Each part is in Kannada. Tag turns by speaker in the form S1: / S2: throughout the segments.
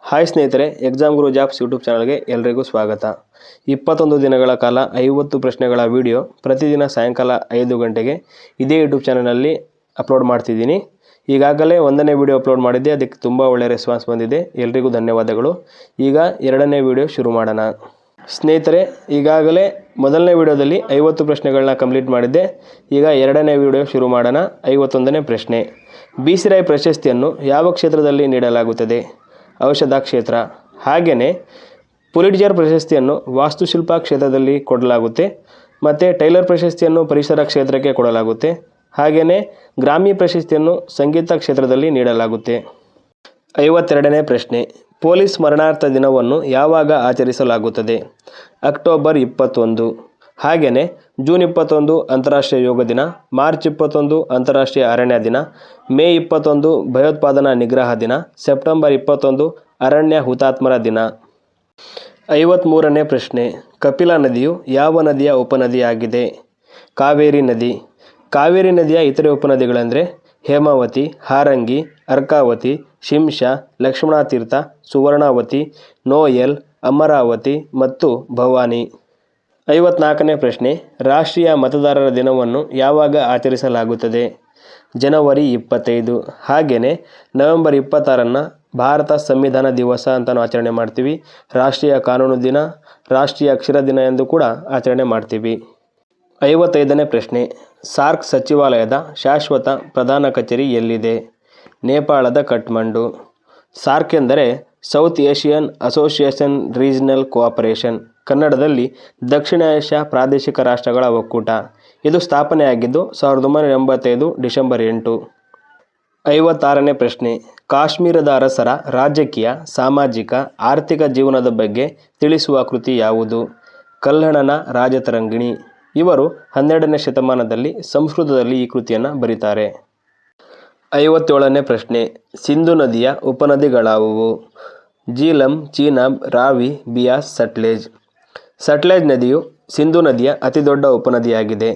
S1: ಹಾಯ್ ಸ್ನೇಹಿತರೆ, ಎಕ್ಸಾಮ್ ಗುರು ಜಾಬ್ಸ್ ಯೂಟ್ಯೂಬ್ ಚಾನಲ್ಗೆ ಎಲ್ರಿಗೂ ಸ್ವಾಗತ. 21 ದಿನಗಳ ಕಾಲ 50 ಪ್ರಶ್ನೆಗಳ ವಿಡಿಯೋ ಪ್ರತಿದಿನ ಸಾಯಂಕಾಲ 5 ಗಂಟೆಗೆ ಇದೇ ಯೂಟ್ಯೂಬ್ ಚಾನಲ್ನಲ್ಲಿ ಅಪ್ಲೋಡ್ ಮಾಡ್ತಿದ್ದೀನಿ. ಈಗಾಗಲೇ 1ನೇ ವಿಡಿಯೋ ಅಪ್ಲೋಡ್ ಮಾಡಿದ್ದೆ, ಅದಕ್ಕೆ ತುಂಬ ಒಳ್ಳೆಯ ರೆಸ್ಪಾನ್ಸ್ ಬಂದಿದೆ. ಎಲ್ರಿಗೂ ಧನ್ಯವಾದಗಳು. ಈಗ 2ನೇ ವಿಡಿಯೋ ಶುರು ಮಾಡೋಣ. ಸ್ನೇಹಿತರೆ, ಈಗಾಗಲೇ ಮೊದಲನೇ ವಿಡಿಯೋದಲ್ಲಿ 50 ಪ್ರಶ್ನೆಗಳನ್ನ ಕಂಪ್ಲೀಟ್ ಮಾಡಿದ್ದೆ. ಈಗ 2ನೇ ವಿಡಿಯೋ ಶುರು ಮಾಡೋಣ. 51ನೇ ಪ್ರಶ್ನೆ, BC ರಾಯ್ ಪ್ರಶಸ್ತಿಯನ್ನು ಯಾವ ಕ್ಷೇತ್ರದಲ್ಲಿ ನೀಡಲಾಗುತ್ತದೆ? ಔಷಧ ಕ್ಷೇತ್ರ. ಹಾಗೆಯೇ ಪುಲಿಟ್ಜರ್ ಪ್ರಶಸ್ತಿಯನ್ನು ವಾಸ್ತುಶಿಲ್ಪ ಕ್ಷೇತ್ರದಲ್ಲಿ ಕೊಡಲಾಗುತ್ತೆ. ಮತ್ತು ಟೈಲರ್ ಪ್ರಶಸ್ತಿಯನ್ನು ಪರಿಸರ ಕ್ಷೇತ್ರಕ್ಕೆ ಕೊಡಲಾಗುತ್ತೆ. ಹಾಗೆಯೇ ಗ್ರಾಮಿ ಪ್ರಶಸ್ತಿಯನ್ನು ಸಂಗೀತ ಕ್ಷೇತ್ರದಲ್ಲಿ ನೀಡಲಾಗುತ್ತೆ. 52ನೇ ಪ್ರಶ್ನೆ, ಪೊಲೀಸ್ ಸ್ಮರಣಾರ್ಥ ದಿನವನ್ನು ಯಾವಾಗ ಆಚರಿಸಲಾಗುತ್ತದೆ? ಅಕ್ಟೋಬರ್ 21. ಹಾಗೆಯೇ ಜೂನ್ 21 ಅಂತಾರಾಷ್ಟ್ರೀಯ ಯೋಗ ದಿನ, ಮಾರ್ಚ್ 21 ಅಂತಾರಾಷ್ಟ್ರೀಯ ಅರಣ್ಯ ದಿನ, ಮೇ 21 ಭಯೋತ್ಪಾದನಾ ನಿಗ್ರಹ ದಿನ, ಸೆಪ್ಟೆಂಬರ್ 21 ಅರಣ್ಯ ಹುತಾತ್ಮರ ದಿನ. 53ನೇ ಪ್ರಶ್ನೆ, ಕಪಿಲಾ ನದಿಯು ಯಾವ ನದಿಯ ಉಪನದಿಯಾಗಿದೆ? ಕಾವೇರಿ ನದಿ. ಕಾವೇರಿ ನದಿಯ ಇತರೆ ಉಪನದಿಗಳೆಂದರೆ ಹೇಮಾವತಿ, ಹಾರಂಗಿ, ಅರ್ಕಾವತಿ, ಶಿಂಷಾ, ಲಕ್ಷ್ಮಣತೀರ್ಥ, ಸುವರ್ಣಾವತಿ, ನೋಯಲ್, ಅಮರಾವತಿ ಮತ್ತು ಭವಾನಿ. 54ನೇ ಪ್ರಶ್ನೆ, ರಾಷ್ಟ್ರೀಯ ಮತದಾರರ ದಿನವನ್ನು ಯಾವಾಗ ಆಚರಿಸಲಾಗುತ್ತದೆ? ಜನವರಿ 25. ಹಾಗೆಯೇ ನವೆಂಬರ್ 26 ಭಾರತ ಸಂವಿಧಾನ ದಿವಸ ಅಂತ ಆಚರಣೆ ಮಾಡ್ತೀವಿ. ರಾಷ್ಟ್ರೀಯ ಕಾನೂನು ದಿನ, ರಾಷ್ಟ್ರೀಯ ಅಕ್ಷರ ದಿನ ಎಂದು ಕೂಡ ಆಚರಣೆ ಮಾಡ್ತೀವಿ. 55ನೇ ಪ್ರಶ್ನೆ, ಸಾರ್ಕ್ ಸಚಿವಾಲಯದ ಶಾಶ್ವತ ಪ್ರಧಾನ ಕಚೇರಿ ಎಲ್ಲಿದೆ? ನೇಪಾಳದ ಕಠ್ಮಂಡು. ಸಾರ್ಕ್ ಎಂದರೆ south Asian association regional cooperation, ಕನ್ನಡದಲ್ಲಿ ದಕ್ಷಿಣ ಏಷ್ಯಾ ಪ್ರಾದೇಶಿಕ ರಾಷ್ಟ್ರಗಳ ಒಕ್ಕೂಟ. ಇದು ಸ್ಥಾಪನೆಯಾಗಿದ್ದು 1985 ಡಿಸೆಂಬರ್ 8. 56ನೇ ಪ್ರಶ್ನೆ, ಕಾಶ್ಮೀರದ ಅರಸರ ರಾಜಕೀಯ, ಸಾಮಾಜಿಕ, ಆರ್ಥಿಕ ಜೀವನದ ಬಗ್ಗೆ ತಿಳಿಸುವ ಕೃತಿ ಯಾವುದು? ಕಲ್ಹಣನ ರಾಜತರಂಗಿಣಿ. ಇವರು 12ನೇ ಶತಮಾನದಲ್ಲಿ ಸಂಸ್ಕೃತದಲ್ಲಿ ಈ ಕೃತಿಯನ್ನು ಬರೀತಾರೆ. 57ನೇ ಪ್ರಶ್ನೆ, ಸಿಂಧು ನದಿಯ ಉಪನದಿಗಳಾವುವು? ಜೀಲಂ, ಚೀನಾಬ್, ರಾವಿ, ಬಿಯಾಸ್, ಸಟ್ಲೇಜ್. ಸಟ್ಲೇಜ್ ನದಿಯು ಸಿಂಧು ನದಿಯ ಅತಿದೊಡ್ಡ ಉಪನದಿಯಾಗಿದೆ.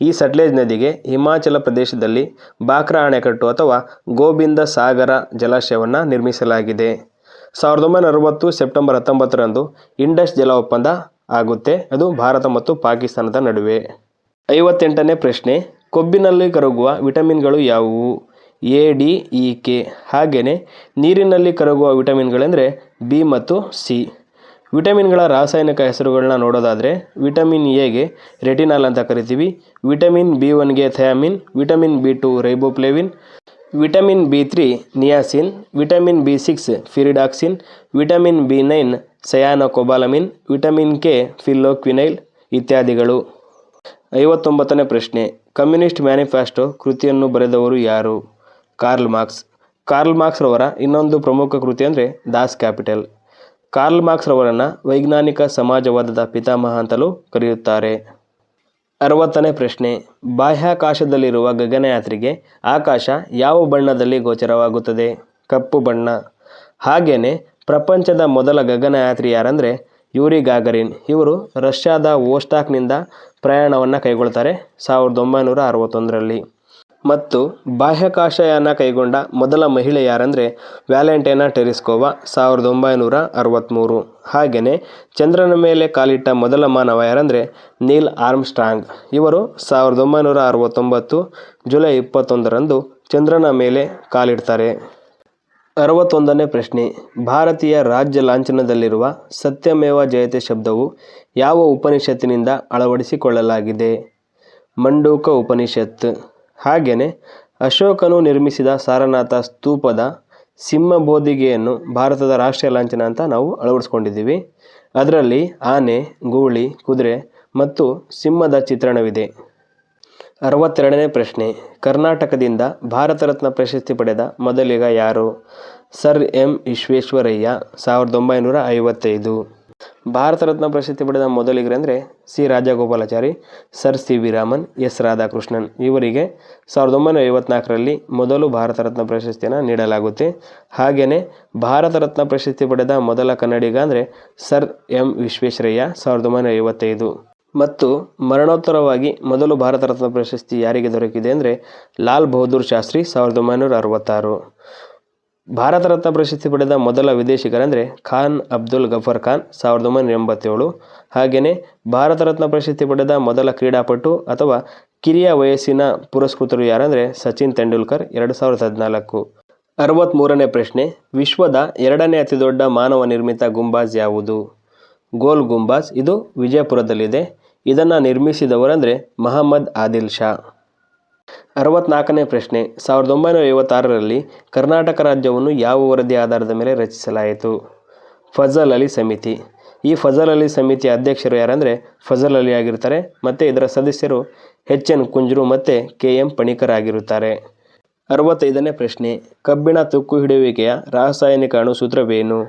S1: ಈ ಸಟ್ಲೇಜ್ ನದಿಗೆ ಹಿಮಾಚಲ ಪ್ರದೇಶದಲ್ಲಿ ಬಾಕ್ರಾ ಅಣೆಕಟ್ಟು ಅಥವಾ ಗೋಬಿಂದ ಸಾಗರ ಜಲಾಶಯವನ್ನು ನಿರ್ಮಿಸಲಾಗಿದೆ. 1960 ಸೆಪ್ಟೆಂಬರ್ 19ರಂದು ಇಂಡಸ್ ಜಲ ಒಪ್ಪಂದ ಆಗುತ್ತೆ. ಅದು ಭಾರತ ಮತ್ತು ಪಾಕಿಸ್ತಾನದ ನಡುವೆ. 58ನೇ ಪ್ರಶ್ನೆ, ಕೊಬ್ಬಿನಲ್ಲಿ ಕರಗುವ ವಿಟಮಿನ್ಗಳು ಯಾವುವು? A, D, E, K. ಹಾಗೆಯೇ ನೀರಿನಲ್ಲಿ ಕರಗುವ ವಿಟಮಿನ್ಗಳೆಂದರೆ B ಮತ್ತು C. ವಿಟಮಿನ್ಗಳ ರಾಸಾಯನಿಕ ಹೆಸರುಗಳನ್ನ ನೋಡೋದಾದರೆ, ವಿಟಮಿನ್ ಎಗೆ ರೆಟಿನಾಲ್ ಅಂತ ಕರಿತೀವಿ, ವಿಟಮಿನ್ B1ಗೆ thiamine, vitamin B2 riboflavin, vitamin B3 niacin, vitamin B6 pyridoxine, vitamin B9 cyanocobalamin, vitamin K phylloquinone ಇತ್ಯಾದಿಗಳು. 59ನೇ ಪ್ರಶ್ನೆ, ಕಮ್ಯುನಿಸ್ಟ್ ಮ್ಯಾನಿಫೆಸ್ಟೋ ಕೃತಿಯನ್ನು ಬರೆದವರು ಯಾರು? Karl marks. ಕಾರ್ಲ್ ಮಾರ್ಕ್ಸ್ ರವರ ಇನ್ನೊಂದು ಪ್ರಮುಖ ಕೃತಿ ಅಂದರೆ ದಾಸ್ ಕ್ಯಾಪಿಟಲ್. ಕಾರ್ಲ್ ಮಾರ್ಕ್ಸ್ ರವರನ್ನು ವೈಜ್ಞಾನಿಕ ಸಮಾಜವಾದದ ಪಿತಾಮಹ ಅಂತಲೂ ಕರೆಯುತ್ತಾರೆ. 60ನೇ ಪ್ರಶ್ನೆ, ಬಾಹ್ಯಾಕಾಶದಲ್ಲಿರುವ ಗಗನಯಾತ್ರಿಗೆ ಆಕಾಶ ಯಾವ ಬಣ್ಣದಲ್ಲಿ ಗೋಚರವಾಗುತ್ತದೆ? ಕಪ್ಪು ಬಣ್ಣ. ಹಾಗೆಯೇ ಪ್ರಪಂಚದ ಮೊದಲ ಗಗನಯಾತ್ರಿ ಯಾರಂದರೆ ಯೂರಿ ಗಾಗರಿನ್. ಇವರು ರಷ್ಯಾದ ವೋಸ್ಟಾಕ್ನಿಂದ ಪ್ರಯಾಣವನ್ನು ಕೈಗೊಳ್ತಾರೆ 1961ರಲ್ಲಿ. ಮತ್ತು ಬಾಹ್ಯಾಕಾಶಯಾನ ಕೈಗೊಂಡ ಮೊದಲ ಮಹಿಳೆ ಯಾರಂದರೆ ವ್ಯಾಲೆಂಟೈನಾ ಟೆರೆಸ್ಕೋವಾ 1963. ಹಾಗೆಯೇ ಚಂದ್ರನ ಮೇಲೆ ಕಾಲಿಟ್ಟ ಮೊದಲ ಮಾನವ ಯಾರಂದರೆ ನೀಲ್ ಆರ್ಮ್ಸ್ಟ್ರಾಂಗ್. ಇವರು 1969 ಜುಲೈ 21ರಂದು ಚಂದ್ರನ ಮೇಲೆ ಕಾಲಿಡ್ತಾರೆ. 61ನೇ ಪ್ರಶ್ನೆ, ಭಾರತೀಯ ರಾಜ್ಯ ಲಾಂಛನದಲ್ಲಿರುವ ಸತ್ಯಮೇವ ಜಯತೆ ಶಬ್ದವು ಯಾವ ಉಪನಿಷತ್ತಿನಿಂದ ಅಳವಡಿಸಿಕೊಳ್ಳಲಾಗಿದೆ? ಮಂಡೂಕ ಉಪನಿಷತ್. ಹಾಗೆಯೇ ಅಶೋಕನು ನಿರ್ಮಿಸಿದ ಸಾರನಾಥ ಸ್ತೂಪದ ಸಿಂಹಬೋಧಿಗೆಯನ್ನು ಭಾರತದ ರಾಷ್ಟ್ರೀಯ ಲಾಂಛನ ಅಂತ ನಾವು ಅಳವಡಿಸ್ಕೊಂಡಿದ್ದೀವಿ. ಅದರಲ್ಲಿ ಆನೆ, ಗೂಳಿ, ಕುದುರೆ ಮತ್ತು ಸಿಂಹದ ಚಿತ್ರಣವಿದೆ. 62ನೇ ಪ್ರಶ್ನೆ, ಕರ್ನಾಟಕದಿಂದ ಭಾರತ ರತ್ನ ಪ್ರಶಸ್ತಿ ಪಡೆದ ಮೊದಲಿಗ ಯಾರು? Sir M Visvesvaraya 1955. ಭಾರತ ರತ್ನ ಪ್ರಶಸ್ತಿ ಪಡೆದ ಮೊದಲಿಗರೆಂದರೆ C Rajagopalachari, sir CV Raman, S Radhakrishnan. ಇವರಿಗೆ 1954ರಲ್ಲಿ ಮೊದಲು ಭಾರತ ರತ್ನ ಪ್ರಶಸ್ತಿಯನ್ನು ನೀಡಲಾಗುತ್ತೆ. ಹಾಗೆಯೇ ಭಾರತ ರತ್ನ ಪ್ರಶಸ್ತಿ ಪಡೆದ ಮೊದಲ ಕನ್ನಡಿಗ ಅಂದರೆ ಸರ್ ಎಂ ವಿಶ್ವೇಶ್ವರಯ್ಯ 1955. ಮತ್ತು ಮರಣೋತ್ತರವಾಗಿ ಮೊದಲು ಭಾರತ ರತ್ನ ಪ್ರಶಸ್ತಿ ಯಾರಿಗೆ ದೊರಕಿದೆ ಅಂದರೆ ಲಾಲ್ ಬಹದ್ದೂರ್ ಶಾಸ್ತ್ರಿ 1966. ಭಾರತ ರತ್ನ ಪ್ರಶಸ್ತಿ ಪಡೆದ ಮೊದಲ ವಿದೇಶಿಗರೆಂದರೆ ಖಾನ್ ಅಬ್ದುಲ್ ಗಫರ್ ಖಾನ್ 1987. ಹಾಗೆಯೇ ಭಾರತ ರತ್ನ ಪ್ರಶಸ್ತಿ ಪಡೆದ ಮೊದಲ ಕ್ರೀಡಾಪಟು ಅಥವಾ ಕಿರಿಯ ವಯಸ್ಸಿನ ಪುರಸ್ಕೃತರು ಯಾರೆಂದರೆ ಸಚಿನ್ ತೆಂಡೂಲ್ಕರ್ 2014. 63ನೇ ಪ್ರಶ್ನೆ, ವಿಶ್ವದ ಎರಡನೇ ಅತಿದೊಡ್ಡ ಮಾನವ ನಿರ್ಮಿತ ಗುಂಬಾಜ್ ಯಾವುದು? ಗೋಲ್ ಗುಂಬಾಜ್. ಇದು ವಿಜಯಪುರದಲ್ಲಿದೆ. ಇದನ್ನು ನಿರ್ಮಿಸಿದವರೆಂದರೆ ಮಹಮ್ಮದ್ ಆದಿಲ್ ಶಾ. 64ನೇ ಪ್ರಶ್ನೆ, 1956ರಲ್ಲಿ ಕರ್ನಾಟಕ ರಾಜ್ಯವನ್ನು ಯಾವ ವರದಿ ಆಧಾರದ ಮೇಲೆ ರಚಿಸಲಾಯಿತು? ಫಜಲ್ ಅಲಿ ಸಮಿತಿ. ಈ ಫಜಲ್ ಅಲಿ ಸಮಿತಿಯ ಅಧ್ಯಕ್ಷರು ಯಾರೆಂದರೆ ಫಜಲ್ ಅಲಿ ಆಗಿರ್ತಾರೆ ಮತ್ತು ಇದರ ಸದಸ್ಯರು HN ಕುಂಜ್ರು ಮತ್ತು KM ಪಣಿಕರ್ ಆಗಿರುತ್ತಾರೆ. 65ನೇ ಪ್ರಶ್ನೆ, ಕಬ್ಬಿಣ ತುಕ್ಕು ಹಿಡಿಯುವಿಕೆಯ ರಾಸಾಯನಿಕ ಅಣುಸೂತ್ರವೇನು?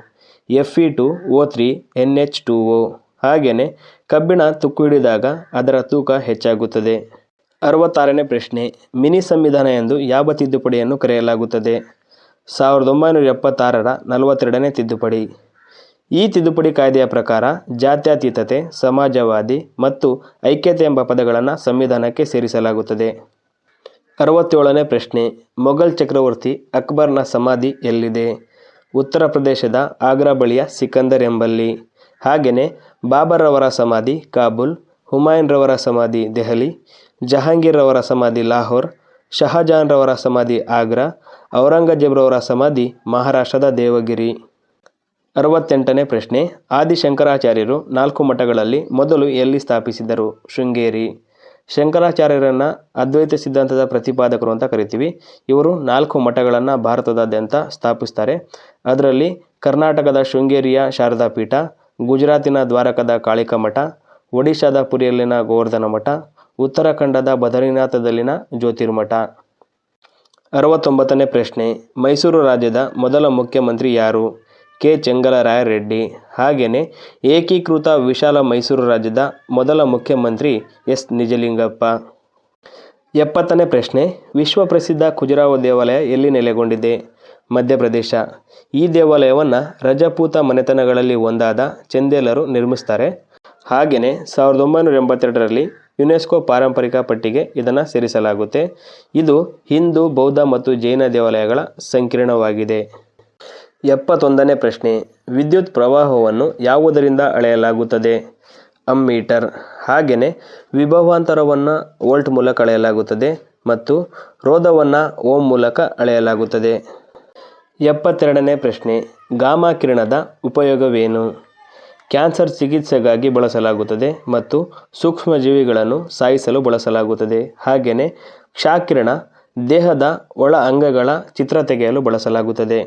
S1: Fe2O3NH2O. ಹಾಗೆಯೇ ಕಬ್ಬಿಣ ತುಕ್ಕು ಹಿಡಿದಾಗ ಅದರ ತೂಕ ಹೆಚ್ಚಾಗುತ್ತದೆ. 66ನೇ ಪ್ರಶ್ನೆ, ಮಿನಿ ಸಂವಿಧಾನ ಎಂದು ಯಾವ ತಿದ್ದುಪಡಿಯನ್ನು ಕರೆಯಲಾಗುತ್ತದೆ? 1976ರ 42ನೇ ತಿದ್ದುಪಡಿ. ಈ ತಿದ್ದುಪಡಿ ಕಾಯ್ದೆಯ ಪ್ರಕಾರ ಜಾತ್ಯತೀತತೆ, ಸಮಾಜವಾದಿ ಮತ್ತು ಐಕ್ಯತೆ ಎಂಬ ಪದಗಳನ್ನು ಸಂವಿಧಾನಕ್ಕೆ ಸೇರಿಸಲಾಗುತ್ತದೆ. 67ನೇ ಪ್ರಶ್ನೆ, ಮೊಘಲ್ ಚಕ್ರವರ್ತಿ ಅಕ್ಬರ್ನ ಸಮಾಧಿ ಎಲ್ಲಿದೆ? ಉತ್ತರ ಪ್ರದೇಶದ ಆಗ್ರಾ ಬಳಿಯ ಸಿಕಂದರ್ ಎಂಬಲ್ಲಿ. ಹಾಗೆಯೇ ಬಾಬರ್ ಅವರ ಸಮಾಧಿ ಕಾಬೂಲ್, ಹುಮಾಯೂನ್ ರವರ ಸಮಾಧಿ ದೆಹಲಿ, ಜಹಾಂಗೀರ್ ರವರ ಸಮಾಧಿ ಲಾಹೋರ್, ಶಹಜಹಾನ್ ರವರ ಸಮಾಧಿ ಆಗ್ರಾ, ಔರಂಗಜೇಬ್ ರವರ ಸಮಾಧಿ ಮಹಾರಾಷ್ಟ್ರದ ದೇವಗಿರಿ. 68ನೇ ಪ್ರಶ್ನೆ, ಆದಿಶಂಕರಾಚಾರ್ಯರು 4 ಮಠಗಳಲ್ಲಿ ಮೊದಲು ಎಲ್ಲಿ ಸ್ಥಾಪಿಸಿದರು? ಶೃಂಗೇರಿ. ಶಂಕರಾಚಾರ್ಯರನ್ನು ಅದ್ವೈತ ಸಿದ್ಧಾಂತದ ಪ್ರತಿಪಾದಕರು ಅಂತ ಕರಿತೀವಿ. ಇವರು 4 ಮಠಗಳನ್ನು ಭಾರತದಾದ್ಯಂತ ಸ್ಥಾಪಿಸ್ತಾರೆ. ಅದರಲ್ಲಿ ಕರ್ನಾಟಕದ ಶೃಂಗೇರಿಯ ಶಾರದಾ ಪೀಠ, ಗುಜರಾತಿನ ದ್ವಾರಕದ ಕಾಳಿಕಾ ಮಠ, ಒಡಿಶಾದ ಪುರಿಯಲ್ಲಿನ ಗೋವರ್ಧನ ಮಠ, ಉತ್ತರಾಖಂಡದ ಬದರಿನಾಥದಲ್ಲಿನ ಜ್ಯೋತಿರ್ಮಠ. 69ನೇ ಪ್ರಶ್ನೆ, ಮೈಸೂರು ರಾಜ್ಯದ ಮೊದಲ ಮುಖ್ಯಮಂತ್ರಿ ಯಾರು? ಕೆ ಚೆಂಗಲರಾಯ ರೆಡ್ಡಿ. ಹಾಗೆಯೇ ಏಕೀಕೃತ ವಿಶಾಲ ಮೈಸೂರು ರಾಜ್ಯದ ಮೊದಲ ಮುಖ್ಯಮಂತ್ರಿ ಎಸ್ ನಿಜಲಿಂಗಪ್ಪ. 70ನೇ ಪ್ರಶ್ನೆ, ವಿಶ್ವ ಪ್ರಸಿದ್ಧ ಖಜುರಾಹೋ ದೇವಾಲಯ ಎಲ್ಲಿ ನೆಲೆಗೊಂಡಿದೆ? ಮಧ್ಯಪ್ರದೇಶ. ಈ ದೇವಾಲಯವನ್ನು ರಜಪೂತ ಮನೆತನಗಳಲ್ಲಿ ಒಂದಾದ ಚಂದೇಲರು ನಿರ್ಮಿಸ್ತಾರೆ. ಹಾಗೆಯೇ 1982ರಲ್ಲಿ ಯುನೆಸ್ಕೋ ಪಾರಂಪರಿಕ ಪಟ್ಟಿಗೆ ಇದನ್ನು ಸೇರಿಸಲಾಗುತ್ತೆ. ಇದು ಹಿಂದೂ, ಬೌದ್ಧ ಮತ್ತು ಜೈನ ದೇವಾಲಯಗಳ ಸಂಕೀರ್ಣವಾಗಿದೆ. 71ನೇ ಪ್ರಶ್ನೆ, ವಿದ್ಯುತ್ ಪ್ರವಾಹವನ್ನು ಯಾವುದರಿಂದ ಅಳೆಯಲಾಗುತ್ತದೆ? ಅಮ್ಮೀಟರ್. ಹಾಗೆಯೇ ವಿಭವಾಂತರವನ್ನು ವೋಲ್ಟ್ ಮೂಲಕ ಅಳೆಯಲಾಗುತ್ತದೆ ಮತ್ತು ರೋಧವನ್ನು ಓಮ್ ಮೂಲಕ ಅಳೆಯಲಾಗುತ್ತದೆ. 72ನೇ ಪ್ರಶ್ನೆ, ಗಾಮಾ ಕಿರಣದ ಉಪಯೋಗವೇನು? ಕ್ಯಾನ್ಸರ್ ಚಿಕಿತ್ಸೆಗಾಗಿ ಬಳಸಲಾಗುತ್ತದೆ ಮತ್ತು ಸೂಕ್ಷ್ಮಜೀವಿಗಳನ್ನು ಸಾಯಿಸಲು ಬಳಸಲಾಗುತ್ತದೆ. ಹಾಗೆಯೇ ಕ್ಷಕಿರಣ ದೇಹದ ಒಳ ಅಂಗಗಳ ಚಿತ್ರ ತೆಗೆಯಲು ಬಳಸಲಾಗುತ್ತದೆ.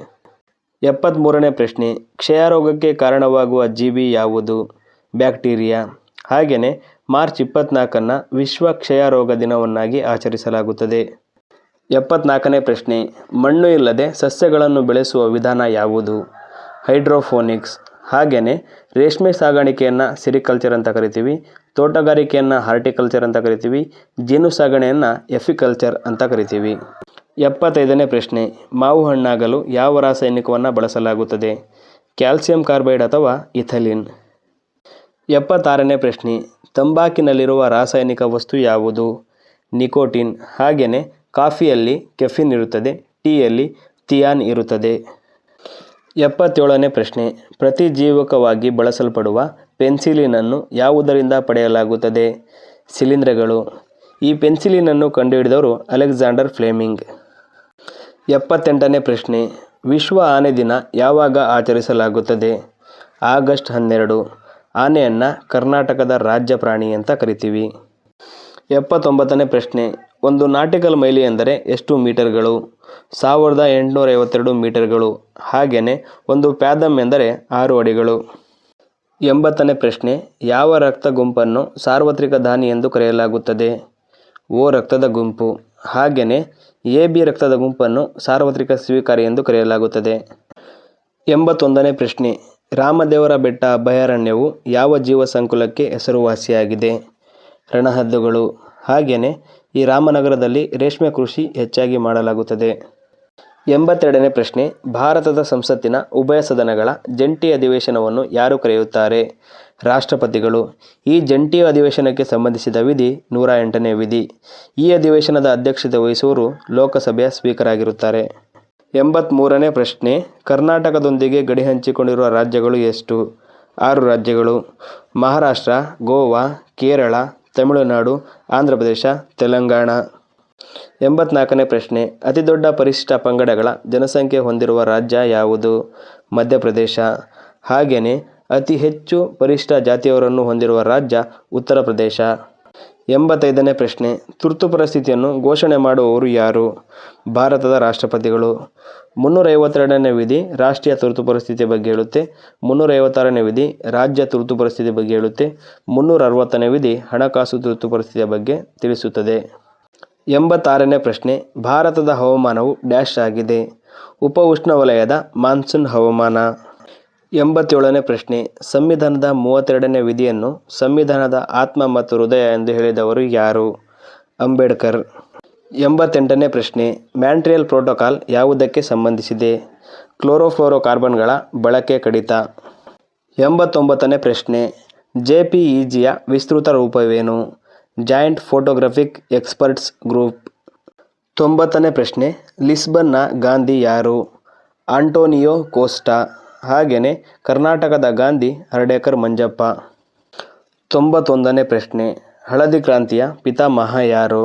S1: 73ನೇ ಪ್ರಶ್ನೆ, ಕ್ಷಯರೋಗಕ್ಕೆ ಕಾರಣವಾಗುವ ಜೀವಿ ಯಾವುದು? ಬ್ಯಾಕ್ಟೀರಿಯಾ. ಹಾಗೆಯೇ ಮಾರ್ಚ್ 24ನ್ನು ವಿಶ್ವ ಕ್ಷಯರೋಗ ದಿನವನ್ನಾಗಿ ಆಚರಿಸಲಾಗುತ್ತದೆ. 74ನೇ ಪ್ರಶ್ನೆ, ಮಣ್ಣು ಇಲ್ಲದೆ ಸಸ್ಯಗಳನ್ನು ಬೆಳೆಸುವ ವಿಧಾನ ಯಾವುದು? ಹೈಡ್ರೋಫೋನಿಕ್ಸ್. ಹಾಗೆಯೇ ರೇಷ್ಮೆ ಸಾಗಾಣಿಕೆಯನ್ನು ಸೆರಿಕಲ್ಚರ್ ಅಂತ ಕರಿತೀವಿ, ತೋಟಗಾರಿಕೆಯನ್ನು ಹಾರ್ಟಿಕಲ್ಚರ್ ಅಂತ ಕರಿತೀವಿ, ಜೇನು ಸಾಗಣೆಯನ್ನು ಎಫಿಕಲ್ಚರ್ ಅಂತ ಕರಿತೀವಿ. 75ನೇ ಪ್ರಶ್ನೆ, ಮಾವು ಹಣ್ಣಾಗಲು ಯಾವ ರಾಸಾಯನಿಕವನ್ನು ಬಳಸಲಾಗುತ್ತದೆ? ಕ್ಯಾಲ್ಸಿಯಂ ಕಾರ್ಬೈಡ್ ಅಥವಾ ಇಥಿಲಿನ್. 76ನೇ ಪ್ರಶ್ನೆ, ತಂಬಾಕಿನಲ್ಲಿರುವ ರಾಸಾಯನಿಕ ವಸ್ತು ಯಾವುದು? ನಿಕೋಟಿನ್. ಹಾಗೆಯೇ ಕಾಫಿಯಲ್ಲಿ ಕೆಫಿನ್ ಇರುತ್ತದೆ, ಟೀಯಲ್ಲಿ ಥಿಯಾನ್ ಇರುತ್ತದೆ. 77ನೇ ಪ್ರಶ್ನೆ, ಪ್ರತಿಜೀವಕವಾಗಿ ಬಳಸಲ್ಪಡುವ ಪೆನ್ಸಿಲಿನನ್ನು ಯಾವುದರಿಂದ ಪಡೆಯಲಾಗುತ್ತದೆ? ಶಿಲೀಂಧ್ರಗಳು. ಈ ಪೆನ್ಸಿಲಿನನ್ನು ಕಂಡುಹಿಡಿದವರು ಅಲೆಕ್ಸಾಂಡರ್ ಫ್ಲೆಮಿಂಗ್. 78ನೇ ಪ್ರಶ್ನೆ, ವಿಶ್ವ ಆನೆ ದಿನ ಯಾವಾಗ ಆಚರಿಸಲಾಗುತ್ತದೆ? ಆಗಸ್ಟ್ 12. ಆನೆಯನ್ನು ಕರ್ನಾಟಕದ ರಾಜ್ಯ ಪ್ರಾಣಿ ಅಂತ ಕರಿತೀವಿ. 79ನೇ ಪ್ರಶ್ನೆ, ಒಂದು ನಾಟಿಕಲ್ ಮೈಲಿ ಎಂದರೆ ಎಷ್ಟು ಮೀಟರ್ಗಳು? 1852 ಮೀಟರ್ಗಳು. ಹಾಗೆಯೇ ಒಂದು ಪ್ಯಾದಮ್ ಎಂದರೆ 6 ಅಡಿಗಳು. 80ನೇ ಪ್ರಶ್ನೆ, ಯಾವ ರಕ್ತ ಗುಂಪನ್ನು ಸಾರ್ವತ್ರಿಕ ದಾನಿ ಎಂದು ಕರೆಯಲಾಗುತ್ತದೆ? O ರಕ್ತದ ಗುಂಪು. ಹಾಗೆಯೇ AB ರಕ್ತದ ಗುಂಪನ್ನು ಸಾರ್ವತ್ರಿಕ ಸ್ವೀಕಾರಿ ಎಂದು ಕರೆಯಲಾಗುತ್ತದೆ. 81ನೇ ಪ್ರಶ್ನೆ, ರಾಮದೇವರ ಬೆಟ್ಟ ಅಭಯಾರಣ್ಯವು ಯಾವ ಜೀವ ಸಂಕುಲಕ್ಕೆ ಹೆಸರುವಾಸಿಯಾಗಿದೆ? ರಣಹದ್ದುಗಳು. ಹಾಗೆಯೇ ಈ ರಾಮನಗರದಲ್ಲಿ ರೇಷ್ಮೆ ಕೃಷಿ ಹೆಚ್ಚಾಗಿ ಮಾಡಲಾಗುತ್ತದೆ. 82ನೇ ಪ್ರಶ್ನೆ, ಭಾರತದ ಸಂಸತ್ತಿನ ಉಭಯ ಸದನಗಳ ಜಂಟಿ ಅಧಿವೇಶನವನ್ನು ಯಾರು ಕರೆಯುತ್ತಾರೆ? ರಾಷ್ಟ್ರಪತಿಗಳು. ಈ ಜಂಟಿ ಅಧಿವೇಶನಕ್ಕೆ ಸಂಬಂಧಿಸಿದ ವಿಧಿ 108ನೇ ವಿಧಿ. ಈ ಅಧಿವೇಶನದ ಅಧ್ಯಕ್ಷತೆ ವಹಿಸುವವರು ಲೋಕಸಭೆಯ ಸ್ಪೀಕರ್ ಆಗಿರುತ್ತಾರೆ. 83ನೇ ಪ್ರಶ್ನೆ, ಕರ್ನಾಟಕದೊಂದಿಗೆ ಗಡಿ ಹಂಚಿಕೊಂಡಿರುವ ರಾಜ್ಯಗಳು ಎಷ್ಟು? 6 ರಾಜ್ಯಗಳು. ಮಹಾರಾಷ್ಟ್ರ, ಗೋವಾ, ಕೇರಳ, ತಮಿಳುನಾಡು, ಆಂಧ್ರ ಪ್ರದೇಶ, ತೆಲಂಗಾಣ. 84ನೇ ಪ್ರಶ್ನೆ, ಅತಿದೊಡ್ಡ ಪರಿಶಿಷ್ಟ ಪಂಗಡಗಳ ಜನಸಂಖ್ಯೆ ಹೊಂದಿರುವ ರಾಜ್ಯ ಯಾವುದು? ಮಧ್ಯಪ್ರದೇಶ. ಹಾಗೆಯೇ ಅತಿ ಹೆಚ್ಚು ಪರಿಶಿಷ್ಟ ಜಾತಿಯವರನ್ನು ಹೊಂದಿರುವ ರಾಜ್ಯ ಉತ್ತರ ಪ್ರದೇಶ. 85ನೇ ಪ್ರಶ್ನೆ, ತುರ್ತು ಪರಿಸ್ಥಿತಿಯನ್ನು ಘೋಷಣೆ ಮಾಡುವವರು ಯಾರು? ಭಾರತದ ರಾಷ್ಟ್ರಪತಿಗಳು. 352ನೇ ವಿಧಿ ರಾಷ್ಟ್ರೀಯ ತುರ್ತು ಪರಿಸ್ಥಿತಿ ಬಗ್ಗೆ ಹೇಳುತ್ತೆ. 356ನೇ ವಿಧಿ ರಾಜ್ಯ ತುರ್ತು ಪರಿಸ್ಥಿತಿ ಬಗ್ಗೆ ಹೇಳುತ್ತೆ. 360ನೇ ವಿಧಿ ಹಣಕಾಸು ತುರ್ತು ಪರಿಸ್ಥಿತಿಯ ಬಗ್ಗೆ ತಿಳಿಸುತ್ತದೆ. 86ನೇ ಪ್ರಶ್ನೆ, ಭಾರತದ ಹವಾಮಾನವು ಡ್ಯಾಶ್ ಆಗಿದೆ? ಉಪ ಉಷ್ಣವಲಯದ ಮಾನ್ಸೂನ್ ಹವಾಮಾನ. 87ನೇ ಪ್ರಶ್ನೆ, ಸಂವಿಧಾನದ 32ನೇ ವಿಧಿಯನ್ನು ಸಂವಿಧಾನದ ಆತ್ಮ ಮತ್ತು ಹೃದಯ ಎಂದು ಹೇಳಿದವರು ಯಾರು? ಅಂಬೇಡ್ಕರ್. 88ನೇ ಪ್ರಶ್ನೆ, ಮಾಂಟ್ರಿಯಲ್ ಪ್ರೋಟೋಕಾಲ್ ಯಾವುದಕ್ಕೆ ಸಂಬಂಧಿಸಿದೆ? ಕ್ಲೋರೋಫ್ಲೋರೋಕಾರ್ಬನ್ಗಳ ಬಳಕೆ ಕಡಿತ. 89ನೇ ಪ್ರಶ್ನೆ, JPEGಯ ವಿಸ್ತೃತ ರೂಪವೇನು? Joint photographic experts group. 90ನೇ ಪ್ರಶ್ನೆ, ಲಿಸ್ಬನ್ನ ಗಾಂಧಿ ಯಾರು? Antonio Costa. ಹಾಗೆಯೇ ಕರ್ನಾಟಕದ ಗಾಂಧಿ ಹರ್ಡೇಕರ್ ಮಂಜಪ್ಪ. 91ನೇ ಪ್ರಶ್ನೆ, ಹಳದಿ ಕ್ರಾಂತಿಯ ಪಿತಾಮಹ ಯಾರು?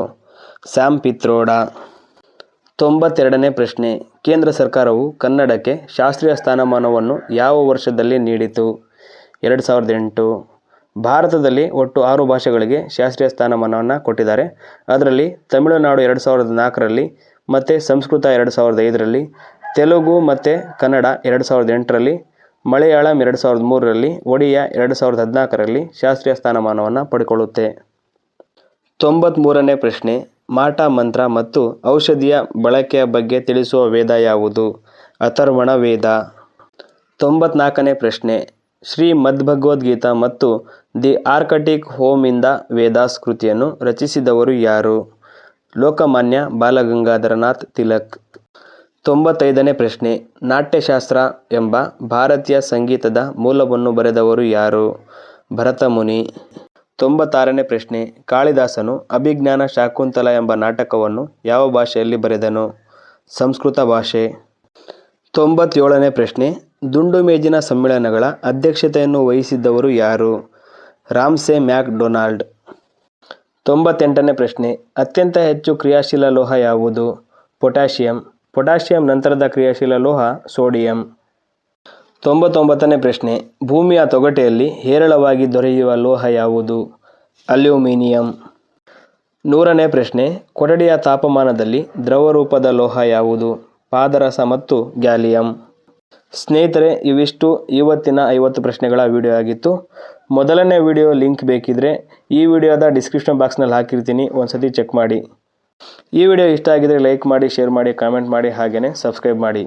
S1: ಸ್ಯಾಮ್ ಪಿತ್ರೋಡ. 92ನೇ ಪ್ರಶ್ನೆ, ಕೇಂದ್ರ ಸರ್ಕಾರವು ಕನ್ನಡಕ್ಕೆ ಶಾಸ್ತ್ರೀಯ ಸ್ಥಾನಮಾನವನ್ನು ಯಾವ ವರ್ಷದಲ್ಲಿ ನೀಡಿತು? 2008. ಭಾರತದಲ್ಲಿ ಒಟ್ಟು 6 ಭಾಷೆಗಳಿಗೆ ಶಾಸ್ತ್ರೀಯ ಸ್ಥಾನಮಾನವನ್ನು ಕೊಟ್ಟಿದ್ದಾರೆ. ಅದರಲ್ಲಿ ತಮಿಳುನಾಡು 2004ರಲ್ಲಿ, ಮತ್ತು ಸಂಸ್ಕೃತ 2005ರಲ್ಲಿ, ತೆಲುಗು ಮತ್ತು ಕನ್ನಡ 2008ರಲ್ಲಿ, ಮಲಯಾಳಂ 2003ರಲ್ಲಿ, ಒಡಿಯಾ 2014ರಲ್ಲಿ ಶಾಸ್ತ್ರೀಯ ಸ್ಥಾನಮಾನವನ್ನು ಪಡೆದುಕೊಳ್ಳುತ್ತೆ. 93ನೇ ಪ್ರಶ್ನೆ, ಮಾಟ ಮಂತ್ರ ಮತ್ತು ಔಷಧಿಯ ಬಳಕೆಯ ಬಗ್ಗೆ ತಿಳಿಸುವ ವೇದ ಯಾವುದು? ಅಥರ್ವಣ ವೇದ. 94ನೇ ಪ್ರಶ್ನೆ, ಶ್ರೀಮದ್ಭಗವದ್ಗೀತಾ ಮತ್ತು ದಿ ಆರ್ಕಟಿಕ್ ಹೋಮ್ನಿಂದ ವೇದಾಸ್ ಕೃತಿಯನ್ನು ರಚಿಸಿದವರು ಯಾರು? ಲೋಕಮಾನ್ಯ ಬಾಲಗಂಗಾಧರನಾಥ್ ತಿಲಕ್. 95ನೇ ಪ್ರಶ್ನೆ, ನಾಟ್ಯಶಾಸ್ತ್ರ ಎಂಬ ಭಾರತೀಯ ಸಂಗೀತದ ಮೂಲವನ್ನು ಬರೆದವರು ಯಾರು? ಭರತಮುನಿ. 96ನೇ ಪ್ರಶ್ನೆ, ಕಾಳಿದಾಸನು ಅಭಿಜ್ಞಾನ ಶಾಕುಂತಲ ಎಂಬ ನಾಟಕವನ್ನು ಯಾವ ಭಾಷೆಯಲ್ಲಿ ಬರೆದನು? ಸಂಸ್ಕೃತ ಭಾಷೆ. 97ನೇ ಪ್ರಶ್ನೆ, ದುಂಡು ಮೇಜಿನ ಸಮ್ಮೇಳನಗಳ ಅಧ್ಯಕ್ಷತೆಯನ್ನು ವಹಿಸಿದ್ದವರು ಯಾರು? ರಾಮ್ಸೆ ಮ್ಯಾಕ್ ಡೊನಾಲ್ಡ್. 98ನೇ ಪ್ರಶ್ನೆ, ಅತ್ಯಂತ ಹೆಚ್ಚು ಕ್ರಿಯಾಶೀಲ ಲೋಹ ಯಾವುದು? ಪೊಟ್ಯಾಷಿಯಂ. ಪೊಟ್ಯಾಷಿಯಂ ನಂತರದ ಕ್ರಿಯಾಶೀಲ ಲೋಹ ಸೋಡಿಯಂ. 99ನೇ ಪ್ರಶ್ನೆ, ಭೂಮಿಯ ತೊಗಟೆಯಲ್ಲಿ ಹೇರಳವಾಗಿ ದೊರೆಯುವ ಲೋಹ ಯಾವುದು? ಅಲ್ಯೂಮಿನಿಯಂ. 100ನೇ ಪ್ರಶ್ನೆ, ಕೊಠಡಿಯ ತಾಪಮಾನದಲ್ಲಿ ದ್ರವರೂಪದ ಲೋಹ ಯಾವುದು? ಪಾದರಸ ಮತ್ತು ಗ್ಯಾಲಿಯಂ. ಸ್ನೇಹಿತರೆ, ಇವಿಷ್ಟು ಇವತ್ತಿನ 50 ಪ್ರಶ್ನೆಗಳ ವಿಡಿಯೋ ಆಗಿತ್ತು. ಮೊದಲನೇ ವಿಡಿಯೋ ಲಿಂಕ್ ಬೇಕಿದ್ರೆ ಈ ವಿಡಿಯೋದ ಡಿಸ್ಕ್ರಿಪ್ಷನ್ ಬಾಕ್ಸ್ನಲ್ಲಿ ಹಾಕಿರ್ತೀನಿ, ಒಂದ್ಸತಿ ಚೆಕ್ ಮಾಡಿ. ಈ ವಿಡಿಯೋ ಇಷ್ಟ ಆಗಿದ್ರೆ ಲೈಕ್ ಮಾಡಿ, ಶೇರ್ ಮಾಡಿ, ಕಾಮೆಂಟ್ ಮಾಡಿ, ಹಾಗೆಯೇ ಸಬ್ಸ್ಕ್ರೈಬ್ ಮಾಡಿ.